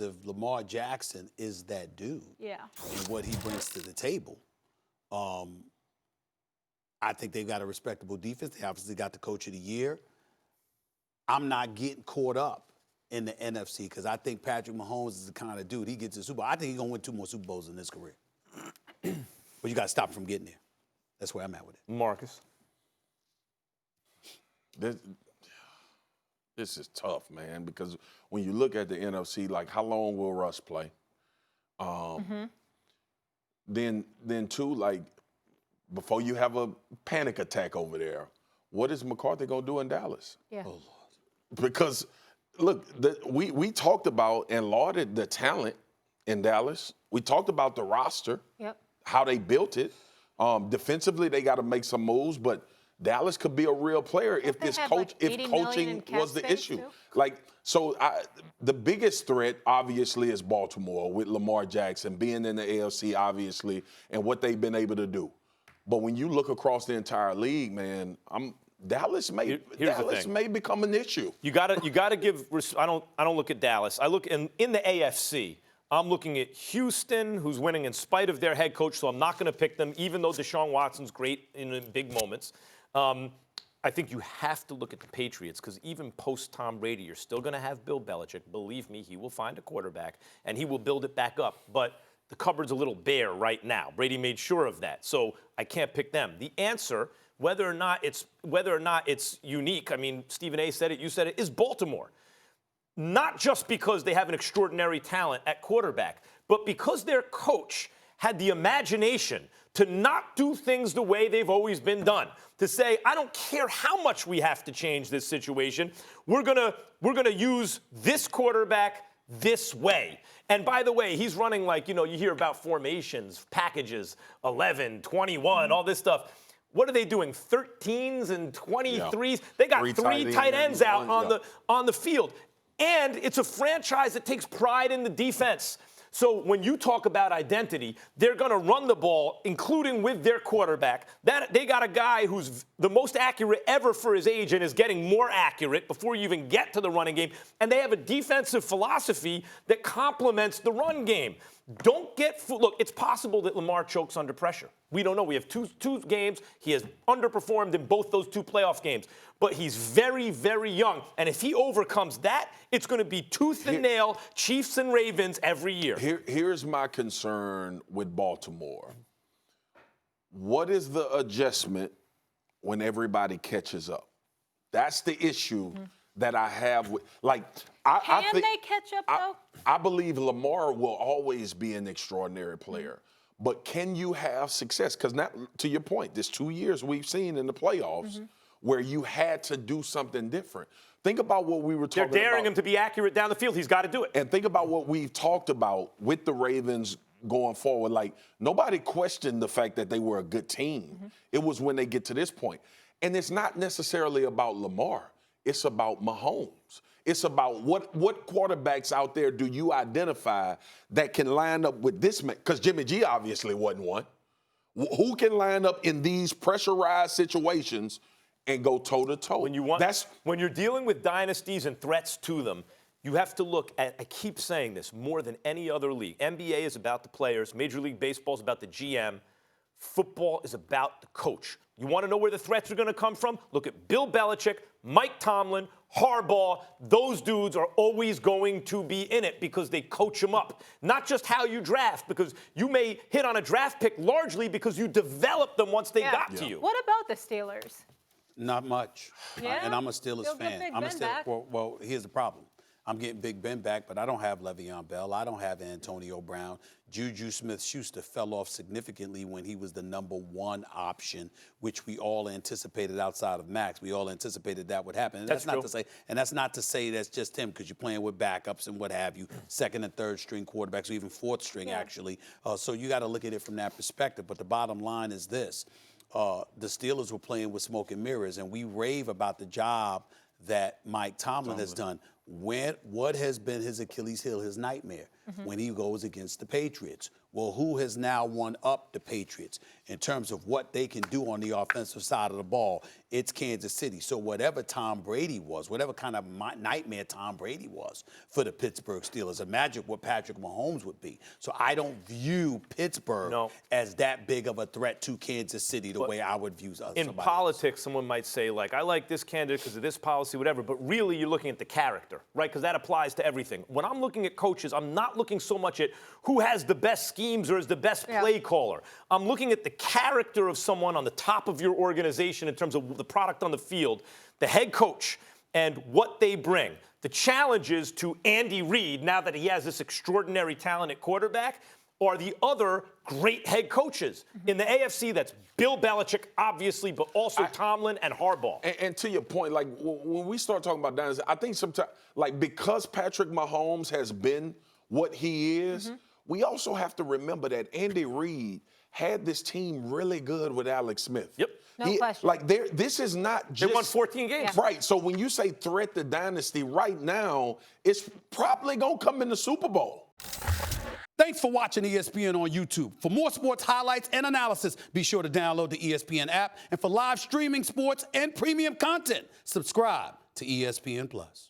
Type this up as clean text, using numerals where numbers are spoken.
if Lamar Jackson is that dude and what he brings to the table, I think they've got a respectable defense. They obviously got the coach of the year. I'm not getting caught up in the NFC because I think Patrick Mahomes is the kind of dude, he gets a Super Bowl. I think he's going to win 2 more Super Bowls in his career. But you got to stop him from getting there. That's where I'm at with it. Marcus. This is tough, man, because when you look at the NFC, like, how long will Russ play? Then too, like, before you have a panic attack over there, what is McCarthy going to do in Dallas? Yeah. Oh, Lord. Because, look, we talked about and lauded the talent in Dallas. We talked about the roster, how they built it. Defensively, they got to make some moves, but Dallas could be a real player if this coach, if coaching was the issue. Like, so the biggest threat, obviously, is Baltimore with Lamar Jackson being in the AFC, obviously, and what they've been able to do. But when you look across the entire league, man, Dallas may become an issue. You gotta give. I don't look at Dallas. I look in the AFC. I'm looking at Houston, who's winning in spite of their head coach, so I'm not going to pick them, even though Deshaun Watson's great in big moments. I think you have to look at the Patriots because even post-Tom Brady, you're still going to have Bill Belichick. Believe me, he will find a quarterback, and he will build it back up. But the cupboard's a little bare right now. Brady made sure of that, so I can't pick them. The answer, whether or not it's unique, I mean, Stephen A. said it, you said it, is Baltimore. Not just because they have an extraordinary talent at quarterback, but because their coach had the imagination to not do things the way they've always been done. To say, I don't care how much we have to change this situation, we're gonna use this quarterback this way. And by the way, he's running like, you hear about formations, packages, 11, 21, all this stuff. What are they doing? 13s and 23s? Yeah. They got three tight ends out on the field. And it's a franchise that takes pride in the defense. So when you talk about identity, they're going to run the ball, including with their quarterback. They got a guy who's the most accurate ever for his age and is getting more accurate before you even get to the running game. And they have a defensive philosophy that complements the run game. Don't get – look, it's possible that Lamar chokes under pressure. We don't know. We have two games. He has underperformed in both those 2 playoff games. But he's very, very young. And if he overcomes that, it's going to be tooth and nail, Chiefs and Ravens every year. Here's my concern with Baltimore. What is the adjustment when everybody catches up? That's the issue that I have with – like, Can they catch up, though? I believe Lamar will always be an extraordinary player. But can you have success? Because now, to your point, there's 2 years we've seen in the playoffs where you had to do something different. Think about what we were talking about. They're daring him to be accurate down the field. He's got to do it. And think about what we've talked about with the Ravens going forward. Like, nobody questioned the fact that they were a good team. It was when they get to this point. And it's not necessarily about Lamar. It's about Mahomes. It's about what quarterbacks out there do you identify that can line up with this man? Because Jimmy G obviously wasn't one. Who can line up in these pressurized situations and go toe-to-toe? When you're dealing with dynasties and threats to them, you have to look at, I keep saying this, more than any other league. NBA is about the players. Major League Baseball is about the GM. Football is about the coach. You want to know where the threats are going to come from? Look at Bill Belichick, Mike Tomlin, Harbaugh. Those dudes are always going to be in it because they coach them up. Not just how you draft, because you may hit on a draft pick largely because you developed them once they got to you. What about the Steelers? Not much. Yeah? And I'm a Steelers fan. Well, here's the problem. I'm getting Big Ben back, but I don't have Le'Veon Bell. I don't have Antonio Brown. Juju Smith-Schuster fell off significantly when he was the #1 option, which we all anticipated outside of Max. We all anticipated that would happen. And that's not to say that's just him, because you're playing with backups and what have you, 2nd and 3rd string quarterbacks, or even 4th string actually. So you got to look at it from that perspective. But the bottom line is this: the Steelers were playing with smoke and mirrors, and we rave about the job that Mike Tomlin has done. What has been his Achilles heel, his nightmare? When he goes against the Patriots, Well, who has now won up the Patriots in terms of what they can do on the offensive side of the ball? It's Kansas City. So whatever Tom Brady was, whatever kind of nightmare Tom Brady was for the Pittsburgh Steelers, imagine what Patrick Mahomes would be. So I don't view Pittsburgh as that big of a threat to Kansas City the way I would view somebody in politics, someone might say, like, I like this candidate because of this policy, whatever, but really you're looking at the character, right? Because that applies to everything. When I'm looking at coaches, I'm not looking so much at who has the best schemes or is the best play caller. I'm looking at the character of someone on the top of your organization in terms of the product on the field, the head coach, and what they bring. The challenges to Andy Reid, now that he has this extraordinary talent at quarterback, are the other great head coaches. In the AFC, that's Bill Belichick, obviously, but also Tomlin and Harbaugh. And to your point, like, when we start talking about dynasty, I think sometimes, like, because Patrick Mahomes has been what he is, we also have to remember that Andy Reid had this team really good with Alex Smith. Yep. No question. Like, this is not just... They won 14 games. Yeah. Right. So when you say threat to dynasty right now, it's probably going to come in the Super Bowl. Thanks for watching ESPN on YouTube. For more sports highlights and analysis, be sure to download the ESPN app. And for live streaming sports and premium content, subscribe to ESPN+.